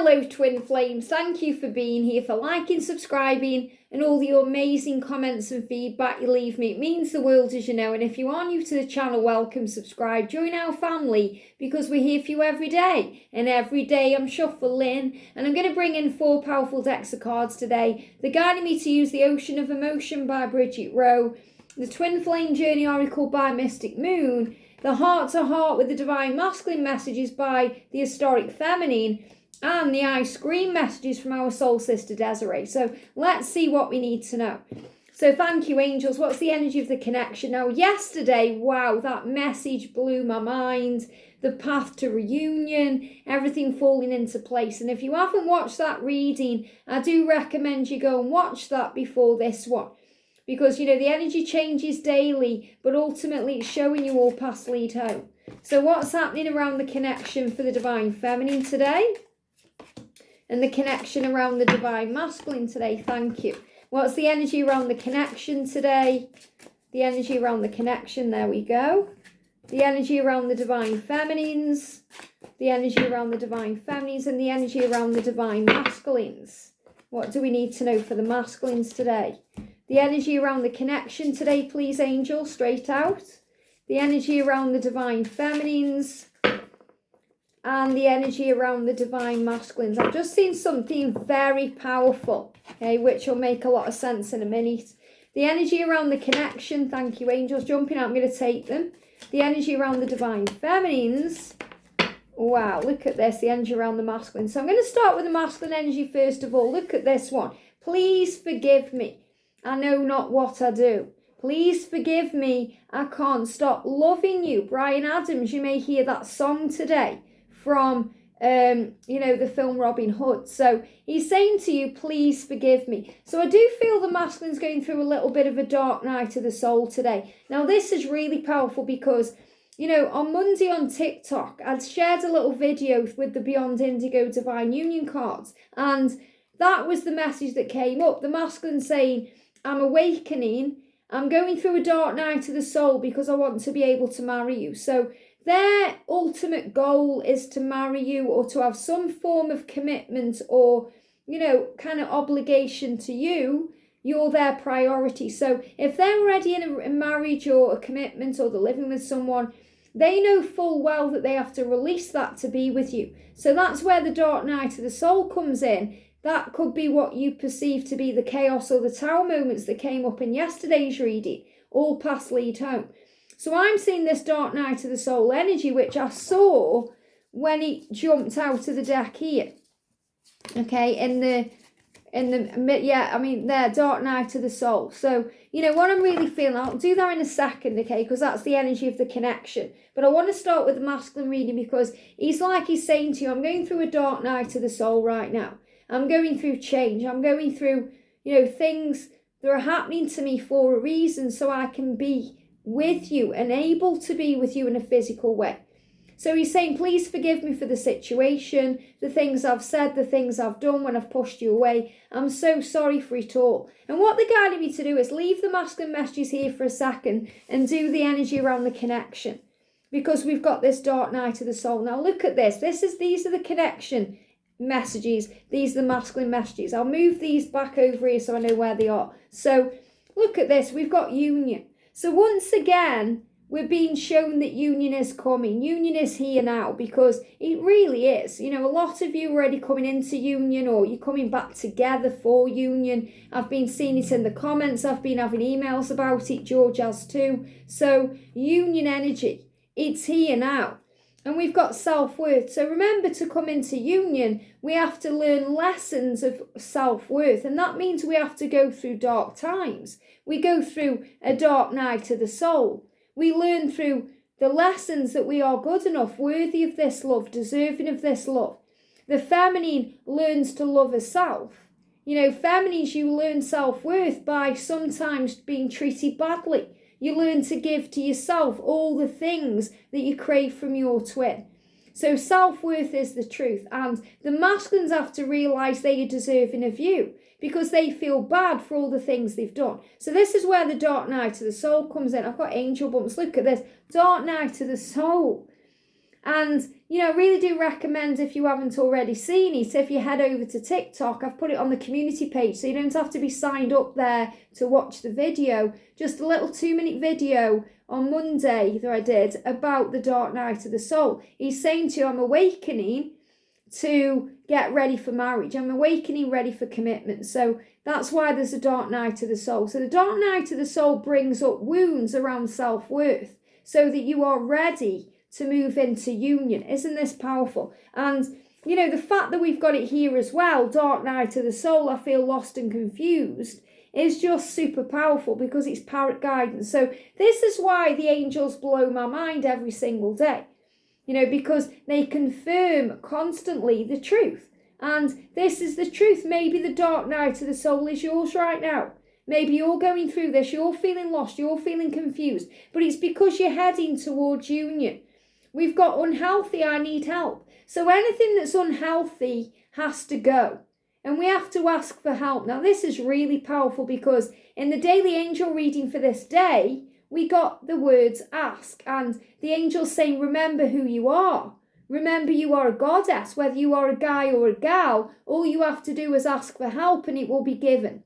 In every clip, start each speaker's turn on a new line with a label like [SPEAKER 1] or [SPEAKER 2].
[SPEAKER 1] Hello twin flames, thank you for being here, for liking, subscribing and all the amazing comments and feedback you leave me. It means the world, as you know, and if you are new to the channel, welcome, subscribe, join our family because we're here for you every day, and every day I'm shuffling and I'm going to bring in 4 powerful decks of cards today. They're guiding me to use the Ocean of Emotion by Bridget, the Twin Flame Journey Oracle by Mystic Moon, the Heart to Heart with the Divine Masculine messages by the Historic Feminine, and the Ice Cream messages from our soul sister Desiree. So let's see what we need to know. So thank you, angels. What's the energy of the connection? Now, yesterday, wow, that message blew my mind. The path to reunion, everything falling into place. And if you haven't watched that reading, I do recommend you go and watch that before this one. Because, you know, the energy changes daily, but ultimately it's showing you all paths lead home. So what's happening around the connection for the Divine Feminine today? And the connection around the Divine Masculine today, thank you. What's the energy around the connection today? The energy around the connection, there we go. The energy around the Divine Feminines. The energy around the Divine Feminines and the energy around the Divine Masculines. What do we need to know for the Masculines today? The energy around the connection today, please, angel, straight out. The energy around the Divine Feminines. And the energy around the Divine Masculines. I've just seen something very powerful, okay, which will make a lot of sense in a minute. The energy around the connection, thank you, angels, jumping out, I'm going to take them. The energy around the Divine Feminines. Wow, look at this, the energy around the masculine. So I'm going to start with the masculine energy first of all. Look at this one. Please forgive me. I know not what I do. Please forgive me. I can't stop loving you. Bryan Adams, you may hear that song today from, you know, the film Robin Hood. So he's saying to you, please forgive me. So I do feel the masculine's going through a little bit of a dark night of the soul today. Now, this is really powerful because, you know, on Monday on TikTok, I'd shared a little video with the Beyond Indigo Divine Union cards. And that was the message that came up. The masculine saying, I'm awakening. I'm going through a dark night of the soul because I want to be able to marry you. So their ultimate goal is to marry you or to have some form of commitment or, you know, kind of obligation to you. You're their priority. So if they're already in a marriage or a commitment or they're living with someone, they know full well that they have to release that to be with you. So that's where the dark night of the soul comes in. That could be what you perceive to be the chaos or the tower moments that came up in yesterday's reading. All paths lead home. So I'm seeing this dark night of the soul energy, which I saw when it jumped out of the deck here. Okay, there, dark night of the soul. So, you know, what I'm really feeling, I'll do that in a second, okay, because that's the energy of the connection. But I want to start with the masculine reading because he's saying to you, I'm going through a dark night of the soul right now. I'm going through change. I'm going through, you know, things that are happening to me for a reason so I can be with you and able to be with you in a physical way. So he's saying, please forgive me for the situation, the things I've said, the things I've done when I've pushed you away. I'm so sorry for it all. And what they're guiding me to do is leave the masculine messages here for a second and do the energy around the connection. Because we've got this dark night of the soul. Now look at this. These are the connection messages. These are the masculine messages. I'll move these back over here so I know where they are. So look at this. We've got union. So once again, we're being shown that union is coming. Union is here now because it really is. You know, a lot of you are already coming into union or you're coming back together for union. I've been seeing it in the comments. I've been having emails about it. George has too. So union energy, it's here now. And we've got self-worth. So remember, to come into union, we have to learn lessons of self-worth. And that means we have to go through dark times. We go through a dark night of the soul. We learn through the lessons that we are good enough, worthy of this love, deserving of this love. The feminine learns to love herself. You know, feminines, you learn self-worth by sometimes being treated badly. You learn to give to yourself all the things that you crave from your twin. So self-worth is the truth. And the masculines have to realise they are deserving of you because they feel bad for all the things they've done. So this is where the dark night of the soul comes in. I've got angel bumps. Look at this. Dark night of the soul. And, I really do recommend, if you haven't already seen it, if you head over to TikTok, I've put it on the community page, so you don't have to be signed up there to watch the video. Just a little 2-minute video on Monday that I did about the dark night of the soul. He's saying to you, I'm awakening to get ready for marriage. I'm awakening ready for commitment. So that's why there's a dark night of the soul. So the dark night of the soul brings up wounds around self-worth so that you are ready to move into union. Isn't this powerful? And, the fact that we've got it here as well, dark night of the soul, I feel lost and confused, is just super powerful because it's parrot guidance. So this is why the angels blow my mind every single day, because they confirm constantly the truth. And this is the truth. Maybe the dark night of the soul is yours right now. Maybe you're going through this, you're feeling lost, you're feeling confused, but it's because you're heading towards union. We've got unhealthy, I need help. So anything that's unhealthy has to go. And we have to ask for help. Now, this is really powerful because in the daily angel reading for this day, we got the words ask. And the angel's saying, remember who you are. Remember you are a goddess. Whether you are a guy or a gal, all you have to do is ask for help and it will be given.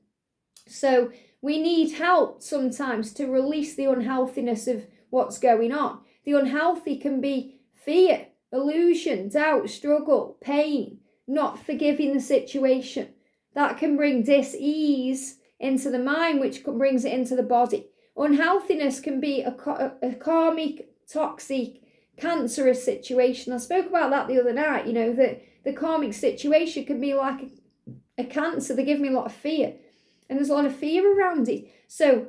[SPEAKER 1] So we need help sometimes to release the unhealthiness of what's going on. The unhealthy can be fear, illusion, doubt, struggle, pain, not forgiving the situation. That can bring dis-ease into the mind, which brings it into the body. Unhealthiness can be a karmic, toxic, cancerous situation. I spoke about that the other night, that the karmic situation can be like a cancer. They give me a lot of fear. And there's a lot of fear around it. So,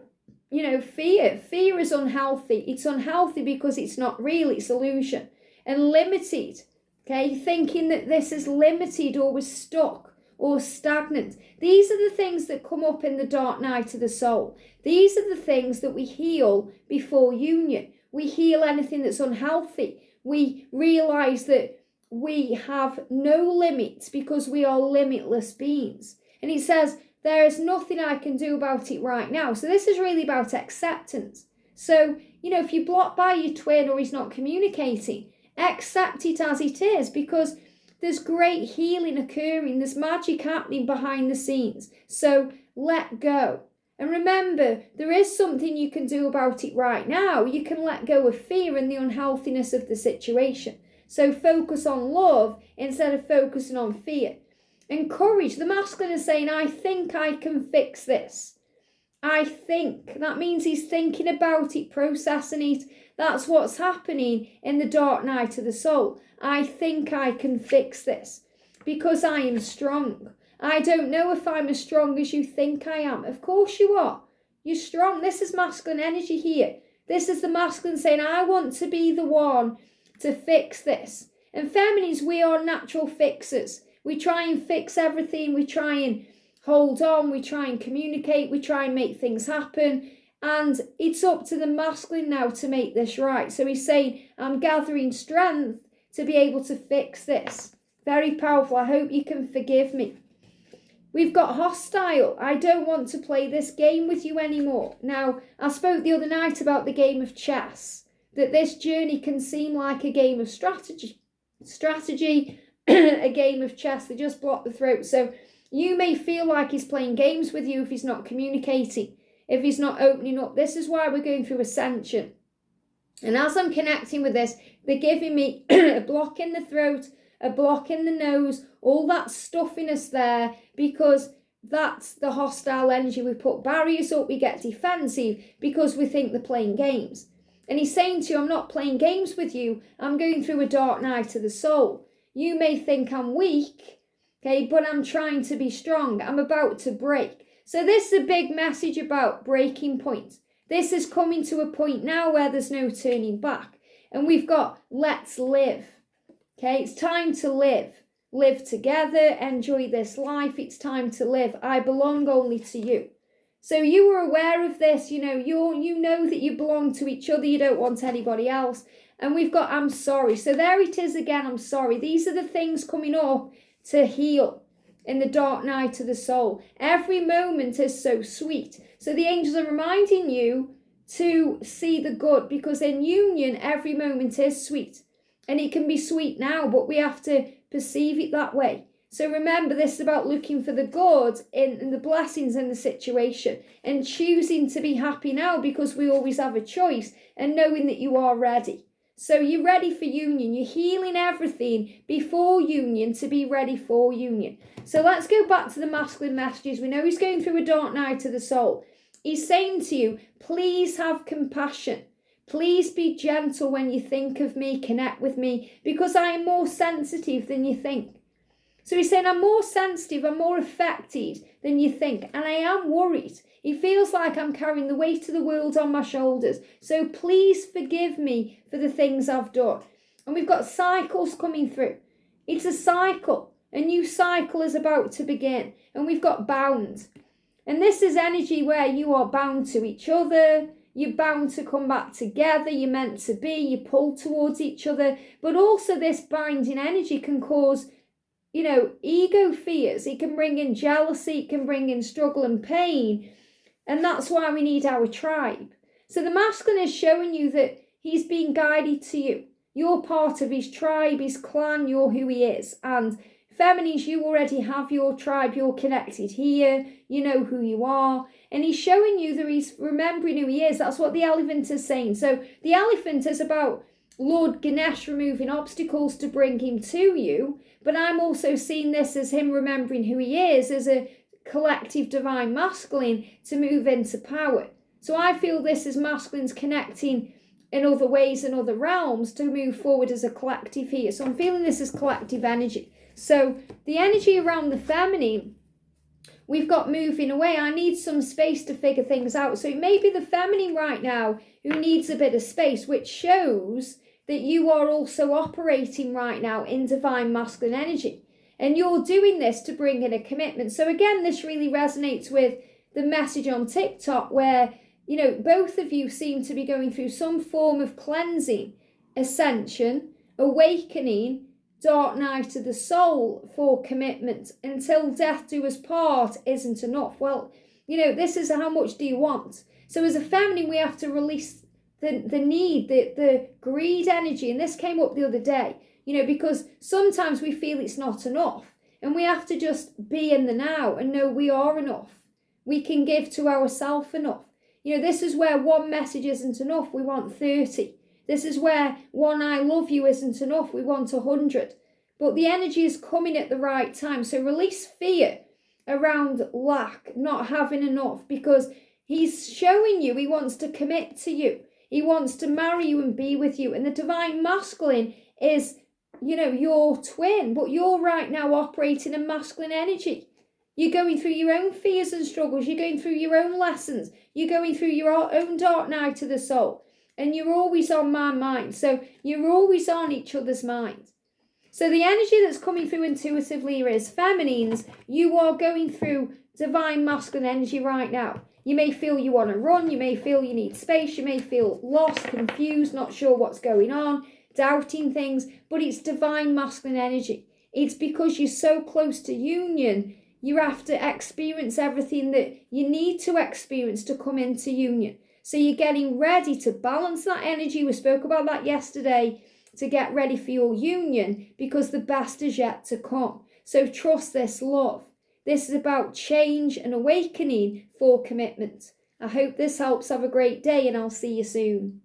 [SPEAKER 1] fear is unhealthy. It's unhealthy because it's not real, it's illusion. And limited, okay, thinking that this is limited or was stuck or stagnant. These are the things that come up in the dark night of the soul. These are the things that we heal before union. We heal anything that's unhealthy. We realize that we have no limits because we are limitless beings. And he says, there is nothing I can do about it right now. So this is really about acceptance. So, if you block by your twin or he's not communicating, accept it as it is because there's great healing occurring. There's magic happening behind the scenes. So let go. And remember, there is something you can do about it right now. You can let go of fear and the unhealthiness of the situation. So focus on love instead of focusing on fear. And courage, the masculine is saying, I think I can fix this. I think. That means he's thinking about it, processing it. That's what's happening in the dark night of the soul. I think I can fix this because I am strong. I don't know if I'm as strong as you think I am. Of course you are. You're strong. This is masculine energy here. This is the masculine saying, I want to be the one to fix this. And feminines, we are natural fixers. We try and fix everything. We try and hold on. We try and communicate. We try and make things happen. And it's up to the masculine now to make this right. So he's saying, I'm gathering strength to be able to fix this. Very powerful. I hope you can forgive me. We've got hostile. I don't want to play this game with you anymore. Now, I spoke the other night about the game of chess. That this journey can seem like a game of strategy, a game of chess. They just block the throat. So you may feel like he's playing games with you if he's not communicating, if he's not opening up. This is why we're going through ascension. And as I'm connecting with this, they're giving me a block in the throat, a block in the nose, all that stuffiness there, because that's the hostile energy. We put barriers up, we get defensive because we think they're playing games. And he's saying to you, I'm not playing games with you. I'm going through a dark night of the soul. You may think I'm weak, okay, but I'm trying to be strong. I'm about to break. So this is a big message about breaking point. This is coming to a point now where there's no turning back. And we've got let's live. Okay, it's time to live. Live together, enjoy this life. It's time to live. I belong only to you. So you were aware of this, you know that you belong to each other. You don't want anybody else. And we've got I'm sorry. So there it is again, I'm sorry. These are the things coming up to heal in the dark night of the soul. Every moment is so sweet. So the angels are reminding you to see the good, because in union, every moment is sweet. And it can be sweet now, but we have to perceive it that way. So remember, this is about looking for the good in the blessings in the situation and choosing to be happy now, because we always have a choice, and knowing that you are ready. So you're ready for union. You're healing everything before union to be ready for union. So let's go back to the masculine messages. We know he's going through a dark night of the soul. He's saying to you, please have compassion. Please be gentle when you think of me, connect with me, because I am more sensitive than you think. So he's saying, I'm more sensitive, I'm more affected than you think, and I am worried. It feels like I'm carrying the weight of the world on my shoulders. So please forgive me for the things I've done. And we've got cycles coming through. It's a cycle. A new cycle is about to begin. And we've got bound. And this is energy where you are bound to each other. You're bound to come back together. You're meant to be. You pull towards each other. But also this binding energy can cause, ego fears. It can bring in jealousy. It can bring in struggle and pain. And that's why we need our tribe. So the masculine is showing you that he's being guided to you. You're part of his tribe, his clan. You're who he is. And feminines, you already have your tribe. You're connected here. You know who you are. And he's showing you that he's remembering who he is. That's what the elephant is saying. So the elephant is about Lord Ganesh removing obstacles to bring him to you. But I'm also seeing this as him remembering who he is as a collective divine masculine to move into power. So I feel this is masculines connecting in other ways and other realms to move forward as a collective here. So I'm feeling this as collective energy. So the energy around the feminine, we've got moving away. I need some space to figure things out. So it may be the feminine right now who needs a bit of space, which shows that you are also operating right now in divine masculine energy. And you're doing this to bring in a commitment. So again, this really resonates with the message on TikTok where, both of you seem to be going through some form of cleansing, ascension, awakening, dark night of the soul for commitment. Until death do us part isn't enough. Well, this is how much do you want? So as a feminine, we have to release the need, the greed energy. And this came up the other day. Because sometimes we feel it's not enough, and we have to just be in the now and know we are enough. We can give to ourselves enough. This is where one message isn't enough. We want 30. This is where one I love you isn't enough. We want 100. But the energy is coming at the right time. So release fear around lack, not having enough, because he's showing you he wants to commit to you. He wants to marry you and be with you. And the divine masculine is your twin, but you're right now operating in masculine energy. You're going through your own fears and struggles. You're going through your own lessons. You're going through your own dark night of the soul. And you're always on my mind. So you're always on each other's mind. So the energy that's coming through intuitively is feminines. You are going through divine masculine energy right now. You may feel you want to run. You may feel you need space. You may feel lost, confused, not sure what's going on, doubting things, but it's divine masculine energy. It's because you're so close to union, you have to experience everything that you need to experience to come into union. So you're getting ready to balance that energy. We spoke about that yesterday, to get ready for your union, because the best is yet to come. So trust this love. This is about change and awakening for commitment. I hope this helps. Have a great day, and I'll see you soon.